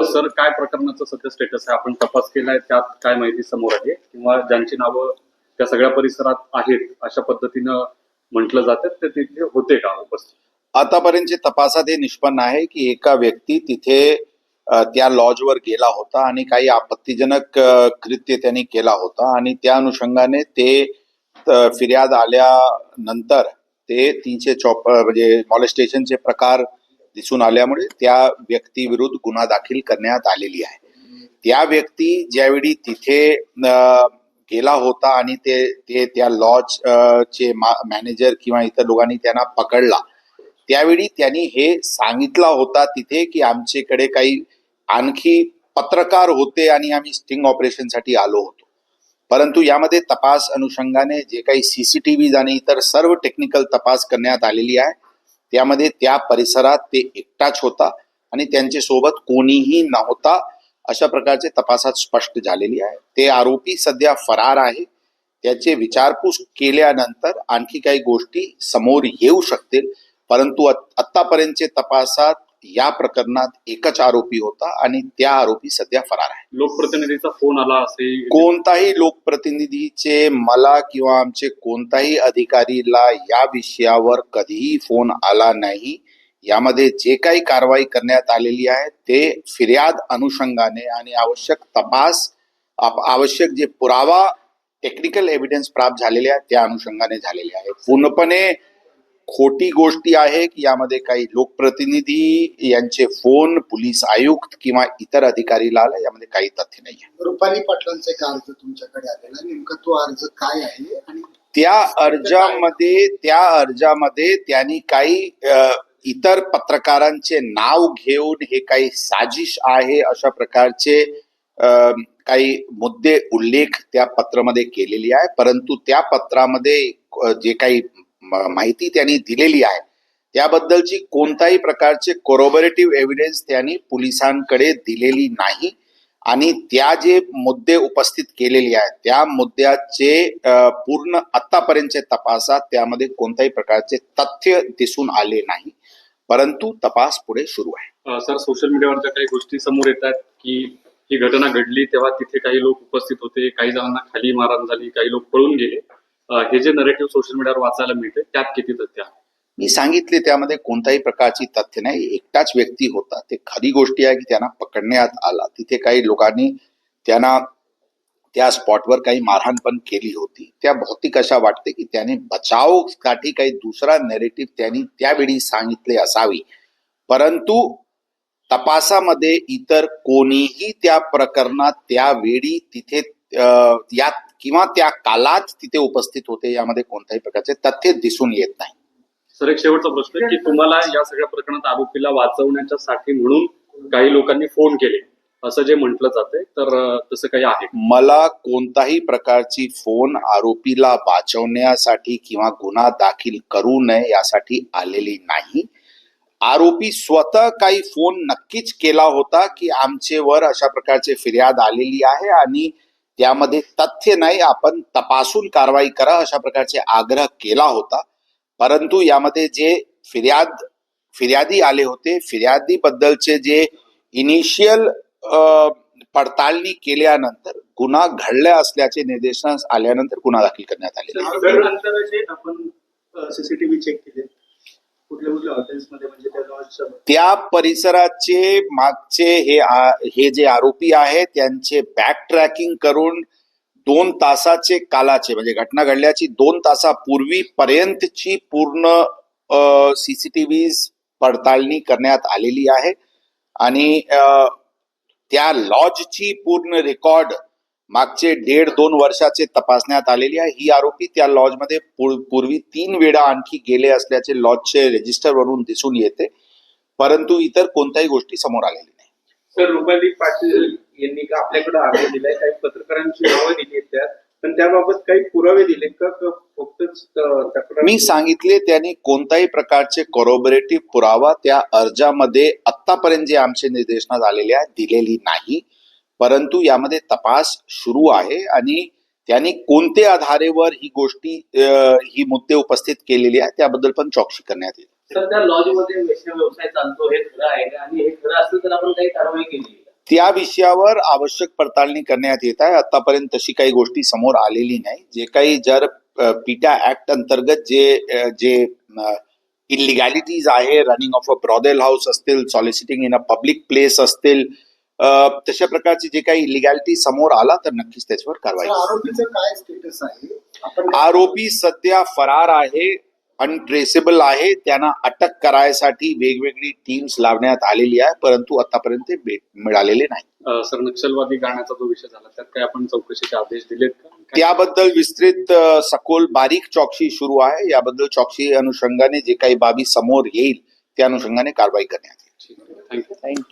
Sir, काय प्रकरणाचं सध्या स्टेटस आहे? आपण तपास केलाय, त्यात काय माहिती समोर आहे किंवा ज्यांची नावं त्या सगळ्या परिसरात आहेत अशा पद्धतीनं म्हटलं जातं ते तिथे होते का उपस्थित? आतापर्यंतच्या तपासात हे निष्पन्न आहे की एका व्यक्ती तिथे त्या लॉजवर गेला होता आणि काही आपत्तीजनक कृत्य त्यांनी केला होता आणि त्या अनुषंगाने ते फिर्याद आल्यानंतर ते 354 म्हणजे मॉलेस्टेशनचे प्रकार दिसून आल्यामुळे त्या व्यक्तीविरुद्ध गुन्हा दाखल करण्यात आलेली आहे. त्या व्यक्ती ज्यावेळी तिथे गेला होता आणि ते त्या लॉज चे मॅनेजर किंवा इतर लोकांनी त्यांना पकडला, त्यावेळी त्यांनी हे सांगितला होता तिथे की आमच्याकडे काही आणखी पत्रकार होते आणि आम्ही स्टिंग ऑपरेशनसाठी आलो होतो. परंतु यामध्ये तपास अनुषंगाने जे काही सीसीटीव्ही आणि इतर सर्व टेक्निकल तपास करण्यात आलेली आहे, त्यामध्ये त्या परिसरात ते एकटाच होता आणि त्यांच्या सोबत कोणीही नव्हता अशा प्रकारचे तपासात स्पष्ट झालेली आहे. ते आरोपी सध्या फरार आहे. त्याचे विचारपूस केल्यानंतर आणखी काही गोष्टी समोर येऊ शकतील, परंतु आतापर्यंतच्या तपासात या प्रकरणात एकच आरोपी होता आणि त्या आरोपी सध्या फरार आहे. लोकप्रतिनिधीचा फोन आला असे? कोणताही लोकप्रतिनिधीचे मला किंवा आमचे कोणताही अधिकारीला या विषयावर कधीही फोन आला नाही. यामध्ये जे काही कारवाई करण्यात आलेली आहे ते फिर्याद अनुषंगाने आणि आवश्यक तपास, आवश्यक जे पुरावा टेक्निकल एव्हिडन्स प्राप्त झालेले आहेत त्या अनुषंगाने झालेले आहे. पूर्णपणे खोटी गोष्टी आहे की यामध्ये काही लोकप्रतिनिधी यांचे फोन पोलीस आयुक्त किंवा इतर अधिकारीला आला, यामध्ये काही तथ्य नाही आहे. रुपाली पाटलांचा एक अर्ज तुमच्याकडे आलेला, नेमका तो अर्ज काय आहे आणि त्या अर्जामध्ये त्यांनी काही इतर पत्रकारांचे नाव घेऊन हे काही साजिश आहे अशा प्रकारचे काही मुद्दे उल्लेख त्या पत्रामध्ये केलेली आहे. परंतु त्या पत्रामध्ये जे काही माहिती त्यांनी दिलेली आहे त्याबद्दलची कोणत्याही प्रकारचे कोरोबरेटिव्ह एव्हिडन्स त्यांनी पोलिसांकडे दिलेली नाही आणि त्या जे मुद्दे उपस्थित केलेले आहेत त्या मुद्द्याचे पूर्ण आतापर्यंतच्या तपासात त्यामध्ये कोणत्याही प्रकारचे तथ्य दिसून आले नाही, परंतु तपास पुढे सुरू आहे. सर, सोशल मीडियावरच्या काही गोष्टी समोर येतात की ही घटना घडली तेव्हा तिथे काही लोक उपस्थित होते, काही जणांना खाली मारहाण झाली, काही लोक पळून गेले. हे जे नरेटिव्ह सोशल मीडियावर वाचायला मिळते त्यात किती तथ्य आहे? मी सांगितले त्यामध्ये कोणत्याही प्रकारची तथ्य नाही. एकटाच व्यक्ती होता. ते खरी गोष्टी आहे की त्यांना पकडण्यात आला. तिथे काही लोकांनी त्यांना त्या स्पॉटवर काही मारहाण पण केली होती. त्या भौतिक अशा वाटते की त्याने बचावसाठी काही दुसरा नरेटिव्ह त्यांनी त्यावेळी सांगितले असावी, परंतु तपासामध्ये इतर कोणीही त्या प्रकरणात त्यावेळी तिथे यात किंवा त्या कालात तिथे उपस्थित होते यामध्ये कोणत्याही प्रकारचे तथ्य दिसून येत नाही. सर, एक शेवटचा प्रश्न की तुम्हाला या सगळ्या प्रकरणात आरोपीला वाचवण्याच्यासाठी म्हणून काही लोकांनी फोन केले असं जे म्हटलं जातंय, तर तसं काही आहे? मला कोणताही प्रकारची फोन आरोपीला वाचवण्यासाठी किंवा गुन्हा दाखल करू नये यासाठी आलेली नाही. आरोपी स्वतः काही फोन नक्कीच केला होता की आमचेवर अशा प्रकारचे फिर्याद आलेली आहे आणि त्यामध्ये तथ्य नाही, आपण तपासून कारवाई करा अशा प्रकारचे आग्रह केला होता. परंतु यामध्ये जे फिर्यादी आले होते, फिर्यादी बद्दलचे जे इनिशियल पडताळणी केल्यानंतर गुन्हा घडला असल्याचे निदर्शनास आल्यानंतर गुन्हा दाखल करण्यात आले. आपण सीसीटीव्ही चेक केले कुठल्या कुठल्या हॉटेल्समध्ये, म्हणजे त्या परिसराचे मागचे हे जे आरोपी आहे त्यांचे बॅक ट्रॅकिंग करून 2 तासाचे कालाचे म्हणजे घटना घडल्याची 2 तासापूर्वी पर्यंतची पूर्ण सीसीटीव्ही पडताळणी करण्यात आलेली आहे आणि त्या लॉजची पूर्ण रेकॉर्ड मागचे 1.5-2 वर्षाचे तपासण्यात आलेली आहे. ही आरोपी त्या लॉजमध्ये पूर्वी 3 वेळा आणखी गेले असल्याचे लॉजचे रजिस्टरवरून दिसून येते, परंतु इतर कोणत्याही गोष्टी समोर आलेली नाही. सर, रुपाली पाटील यांनी का आपल्याकडे अर्ज दिलाय, काही पत्रकारांची नावं दिली आहेत त्यात, पण त्याबाबत काही पुरावे दिलेत का फक्त? मी सांगितले त्यांनी कोणत्याही प्रकारचे कोरोबरेटिव्ह पुरावा त्या अर्जामध्ये आतापर्यंत जे आमचे निर्देशनात आलेले आहेत दिलेली नाही, परंतु यामध्ये तपास सुरू आहे आणि त्यांनी कोणत्या आधारेवर ही मुद्दे उपस्थित केलेली आहे त्याबद्दल पण चौकशी करण्यात येईल. सर त्या लॉज मध्ये वेश्या व्यवसाय चालतो हे खरं आहे का? आणि हे खरं असलं तर आपण काही कारवाई केली आहे का? त्या विषयावर आवश्यक पडताळणी करण्यात येत आहे. आतापर्यंत तशी काही गोष्टी समोर आलेली नाही. जे काही जर पिटा ऍक्ट अंतर्गत जे इलिगॅलिटीज आहे, रनिंग ऑफ अ ब्रॉदेल हाऊस असतील, soliciting in a public place असतील, तशा प्रकारची जे काही इलिगॅलिटी समोर आला तर नक्कीच त्याच्यावर कारवाई सर, होईल. आरोपीचं काय स्टेटस आहे? आपण आरोपी सध्या फरार आहे, अनट्रेसेबल आहे. त्यांना अटक करायसाठी वेगवेगळी टीम्स लावण्यात आलेली आहे, परंतु आतापर्यंत ते मिळालेले नाही. सर, नक्षलवादी गाण्याचा जो विषय झाला त्यात काय आपण चौकशीचे आदेश दिलेत का? काय- त्याबद्दल विस्तृत सखोल बारीक चौकशी सुरू आहे. याबद्दल चौकशी अनुषंगाने जे काही बाबी समोर येईल त्या अनुषंगाने कारवाई करण्यात येईल. थँक्यू.